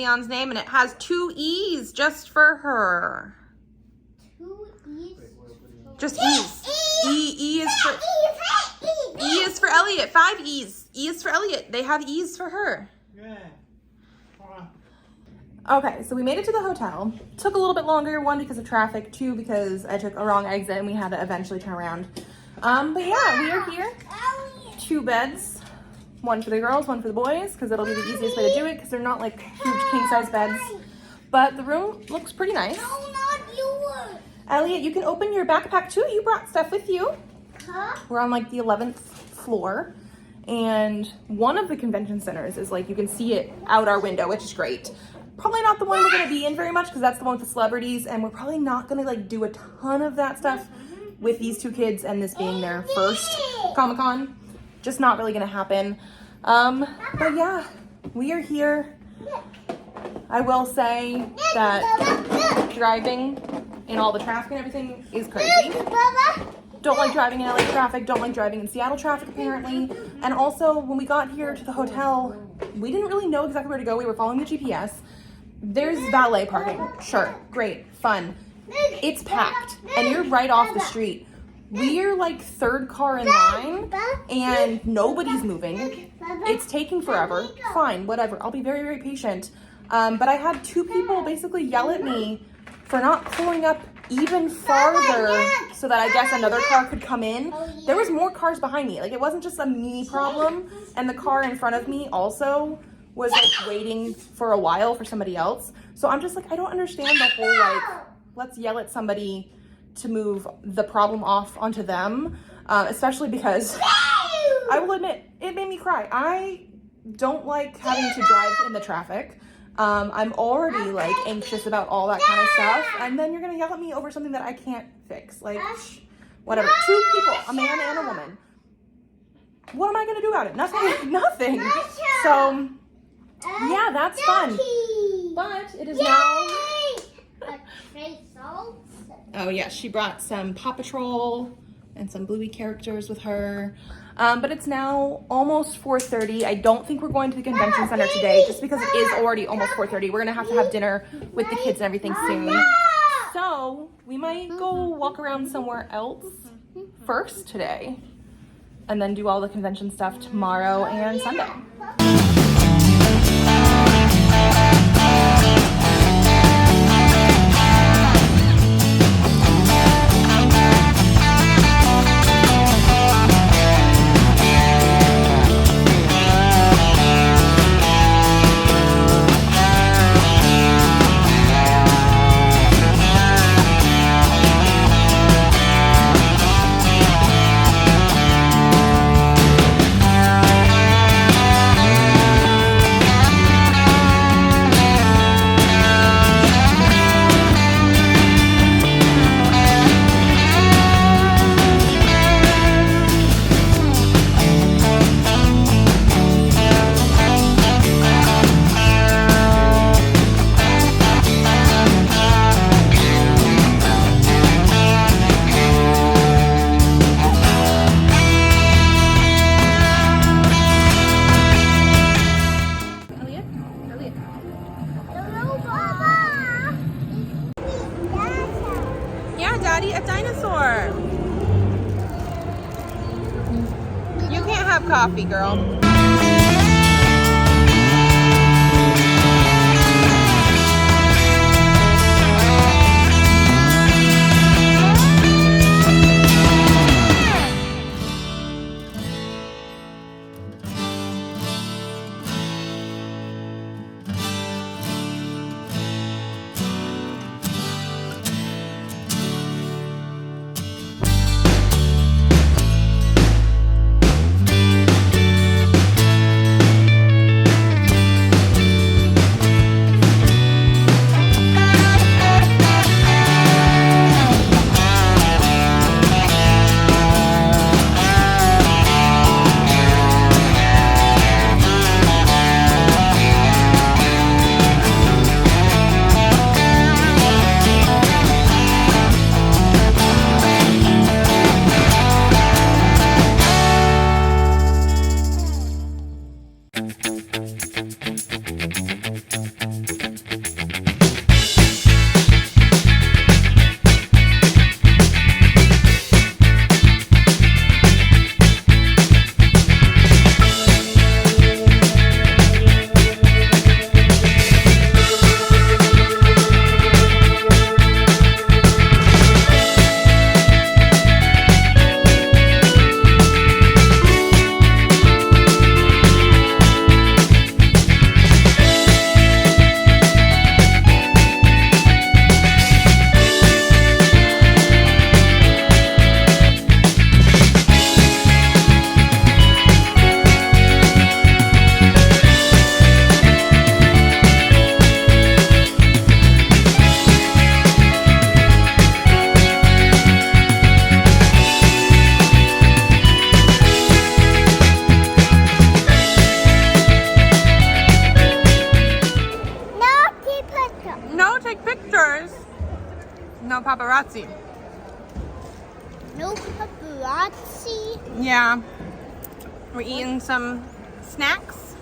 Leon's name, and it has 2 E's just for her. 2 E's? Just E's. E is for Elliott. 5 E's. E is for Elliott. They have E's for her. Okay, so we made it to the hotel. Took a little bit longer, 1 because of traffic, 2 because I took a wrong exit and we had to eventually turn around. But yeah, we are here. 2 beds, 1 for the girls, 1 for the boys, because it'll be the easiest way to do it because they're not like huge king size beds. But the room looks pretty nice. No, not yours. Elliott, you can open your backpack too. You brought stuff with you. Huh? We're on like the 11th floor. And one of the convention centers is like, you can see it out our window, which is great. Probably not the one we're gonna be in very much because that's the one with the celebrities, and we're probably not gonna like do a ton of that stuff with these 2 kids and this being their first Comic-Con. Just not really gonna happen. But yeah, we are here. I will say that driving in all the traffic and everything is crazy. Don't like driving in LA traffic, don't like driving in Seattle traffic apparently. And also when we got here to the hotel, we didn't really know exactly where to go. We were following the GPS. There's valet parking. Sure, great, fun. It's packed and you're right off the street. We're like 3rd car in line and nobody's moving. It's taking forever. Fine, whatever. I'll be very, very patient. But I had 2 people basically yell at me for not pulling up even farther so that I guess another car could come in. There was more cars behind me. Like it wasn't just a me problem. And the car in front of me also was like waiting for a while for somebody else. So I'm just like, I don't understand the whole like, let's yell at somebody to move the problem off onto them. Especially because I will admit, it made me cry. I don't like having to drive in the traffic. I'm already like anxious about all that kind of stuff. And then you're gonna yell at me over something that I can't fix. Like, whatever. 2 people, a man and a woman. What am I gonna do about it? Nothing, nothing. So, yeah, that's fun. But it is now... Oh yeah, she brought some Paw Patrol and some Bluey characters with her. But it's now almost 4:30. I don't think we're going to the convention center today just because it is already almost 4:30. We're gonna have to have dinner with the kids and everything soon. So we might go walk around somewhere else first today and then do all the convention stuff tomorrow and Sunday. Daddy, a dinosaur. You can't have coffee, girl. No, take pictures. No paparazzi. No paparazzi. Yeah. We're eating some snacks.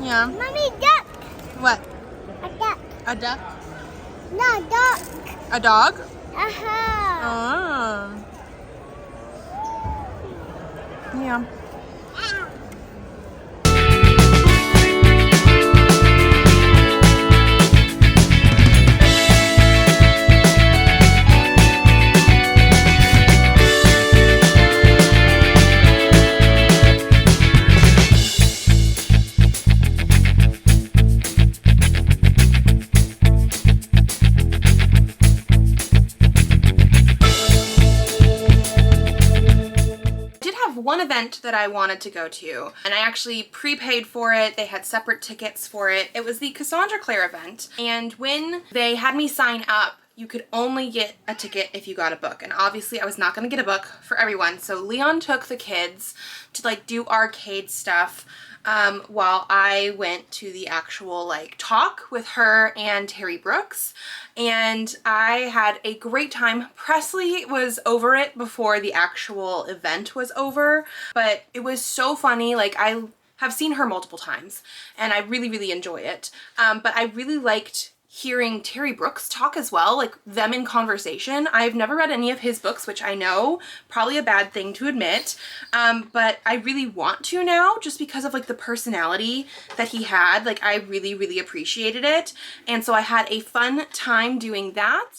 Yeah. Mommy, duck. What? A duck. A duck? No, duck. A dog? Uh-huh. Oh. Yeah. Ow. One event that I wanted to go to, and I actually prepaid for it. They had separate tickets for it. It was the Cassandra Clare event, and when they had me sign up, you could only get a ticket if you got a book, and obviously I was not going to get a book for everyone, so Leon took the kids to like do arcade stuff while I went to the actual like talk with her and Terry Brooks, and I had a great time. Presley was over it before the actual event was over, but it was so funny. Like, I have seen her multiple times and I really enjoy it, but I really liked hearing Terry Brooks talk as well, like them in conversation. I've never read any of his books, which I know, probably a bad thing to admit, but I really want to now just because of like the personality that he had. Like, I really appreciated it, and so I had a fun time doing that.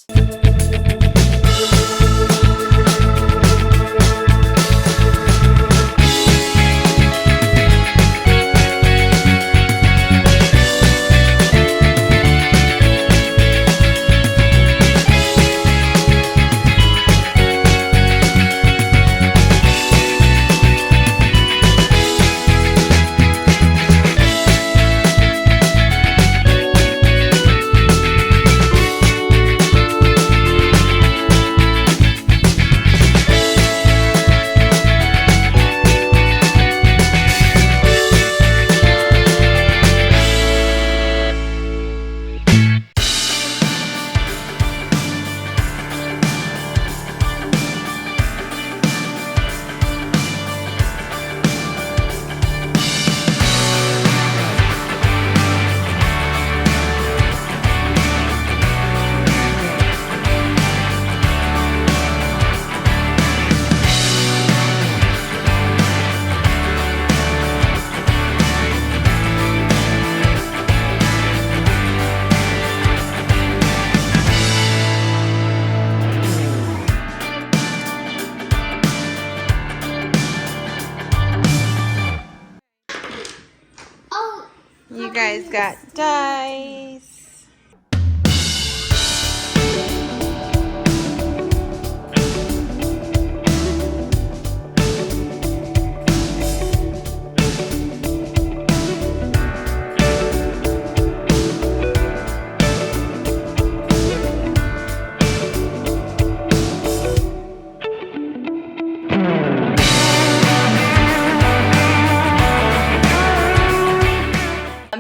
You guys got dice.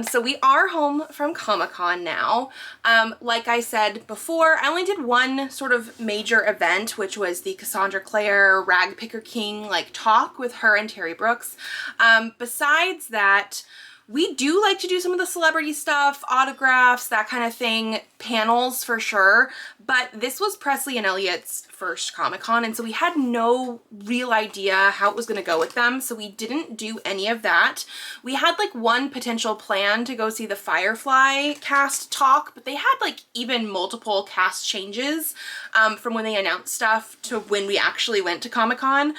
So we are home from Comic-Con now. Like I said before, I only did one sort of major event, which was the Cassandra Clare Rag Picker King like talk with her and Terry Brooks. Besides that, we do like to do some of the celebrity stuff, autographs, that kind of thing, panels for sure, but this was Presley and Elliott's first Comic-Con, and so we had no real idea how it was going to go with them, so we didn't do any of that. We had like one potential plan to go see the Firefly cast talk, but they had like even multiple cast changes from when they announced stuff to when we actually went to Comic-Con.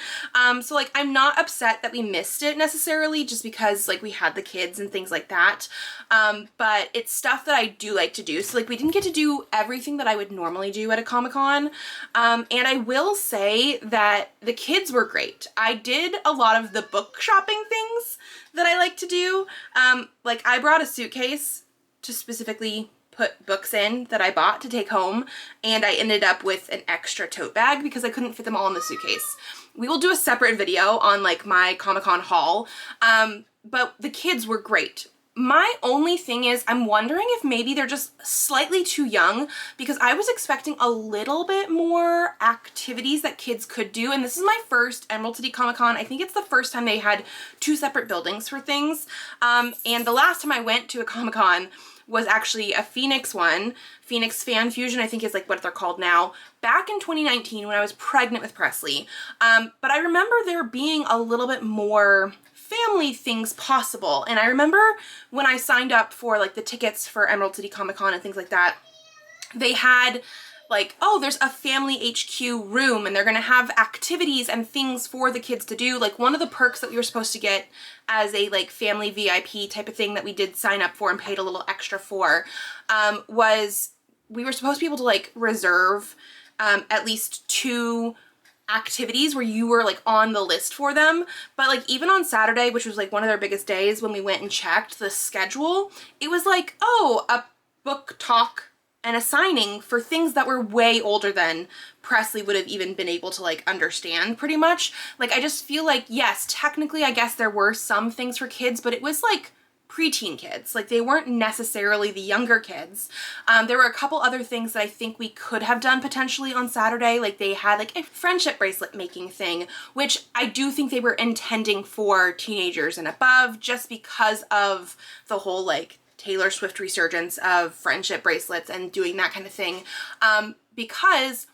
So like, I'm not upset that we missed it necessarily, just because like we had the kids and things like that, but it's stuff that I do like to do. So like, we didn't get to do everything that I would normally do at a Comic-Con, and I will say that the kids were great. I did a lot of the book shopping things that I like to do. Like, I brought a suitcase to specifically put books in that I bought to take home, and I ended up with an extra tote bag because I couldn't fit them all in the suitcase. We will do a separate video on like my Comic-Con haul, but the kids were great. My only thing is I'm wondering if maybe they're just slightly too young, because I was expecting a little bit more activities that kids could do. And this is my first Emerald City Comic Con. I think it's the first time they had 2 separate buildings for things. And the last time I went to a Comic Con was actually a Phoenix one. Phoenix Fan Fusion, I think is like what they're called now, back in 2019 when I was pregnant with Presley. But I remember there being a little bit more family things possible. And I remember when I signed up for like the tickets for Emerald City Comic Con and things like that, they had like, oh, there's a family HQ room and they're gonna have activities and things for the kids to do. Like one of the perks that we were supposed to get as a like family VIP type of thing that we did sign up for and paid a little extra for, was we were supposed to be able to like reserve at least 2 activities where you were like on the list for them. But like even on Saturday, which was like one of their biggest days, when we went and checked the schedule, it was like, oh, a book talk and a signing for things that were way older than Presley would have even been able to like understand pretty much. Like I just feel like, yes, technically I guess there were some things for kids, but it was like preteen kids. Like they weren't necessarily the younger kids. There were a couple other things that I think we could have done potentially on Saturday. Like they had like a friendship bracelet making thing, which I do think they were intending for teenagers and above, just because of the whole like Taylor Swift resurgence of friendship bracelets and doing that kind of thing. Because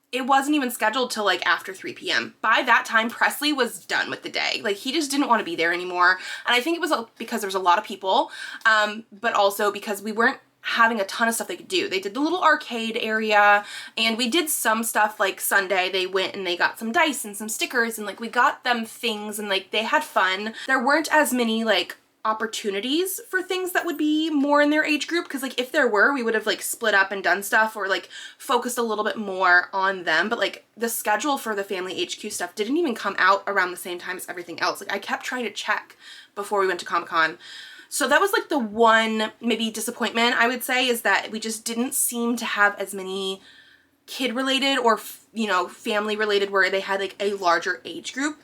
it wasn't even scheduled till like after 3 p.m. By that time, Presley was done with the day. Like he just didn't want to be there anymore. And I think it was because there was a lot of people, but also because we weren't having a ton of stuff they could do. They did the little arcade area and we did some stuff like Sunday. They went and they got some dice and some stickers and like we got them things and like they had fun. There weren't as many like opportunities for things that would be more in their age group, because like if there were, we would have like split up and done stuff or like focused a little bit more on them. But like the schedule for the family HQ stuff didn't even come out around the same time as everything else. Like I kept trying to check before we went to Comic-Con. So that was like the one maybe disappointment I would say, is that we just didn't seem to have as many kid related or you know family related where they had like a larger age group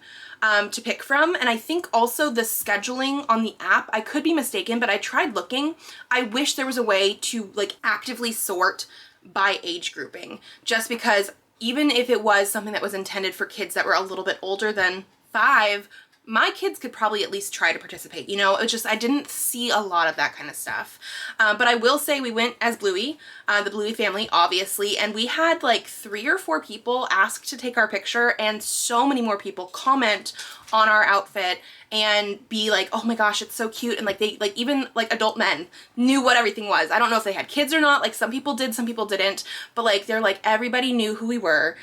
to pick from. And I think also the scheduling on the app, I could be mistaken, but I tried looking. I wish there was a way to like actively sort by age grouping, just because even if it was something that was intended for kids that were a little bit older than 5, my kids could probably at least try to participate. You know, it's just, I didn't see a lot of that kind of stuff. But I will say we went as Bluey, the Bluey family, obviously, and we had like 3 or 4 people ask to take our picture, and so many more people comment on our outfit and be like, oh my gosh, it's so cute. And like they, like even like adult men knew what everything was. I don't know if they had kids or not. Like some people did, some people didn't, but like they're like, everybody knew who we were,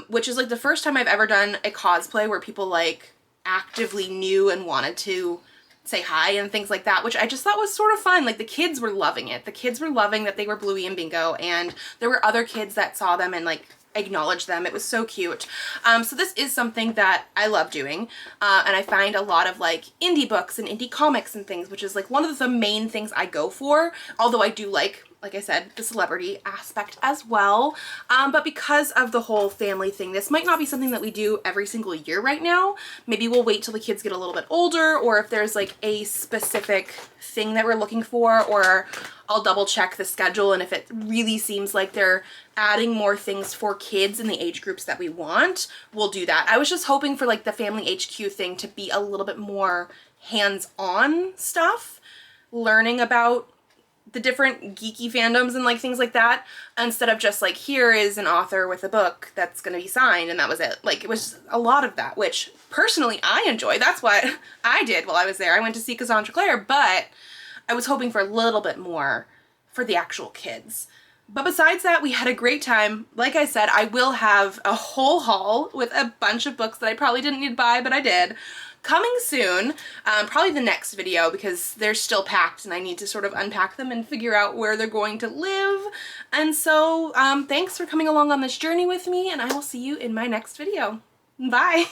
which is like the first time I've ever done a cosplay where people like actively knew and wanted to say hi and things like that, which I just thought was sort of fun. Like the kids were loving it. The kids were loving that they were Bluey and Bingo, and there were other kids that saw them and like acknowledged them. It was so cute. So this is something that I love doing, and I find a lot of like indie books and indie comics and things, which is like one of the main things I go for, although I do like I said, the celebrity aspect as well. But because of the whole family thing, this might not be something that we do every single year right now. Maybe we'll wait till the kids get a little bit older, or if there's like a specific thing that we're looking for, or I'll double check the schedule, and if it really seems like they're adding more things for kids in the age groups that we want, we'll do that. I was just hoping for like the family HQ thing to be a little bit more hands-on stuff, learning about the different geeky fandoms and like things like that, instead of just like, here is an author with a book that's gonna be signed and that was it. Like it was a lot of that, which personally I enjoy. That's what I did while I was there. I went to see Cassandra Clare, but I was hoping for a little bit more for the actual kids. But besides that, we had a great time. Like I said, I will have a whole haul with a bunch of books that I probably didn't need to buy, but I did, coming soon. Probably the next video, because they're still packed and I need to sort of unpack them and figure out where they're going to live. And so thanks for coming along on this journey with me, and I will see you in my next video. Bye!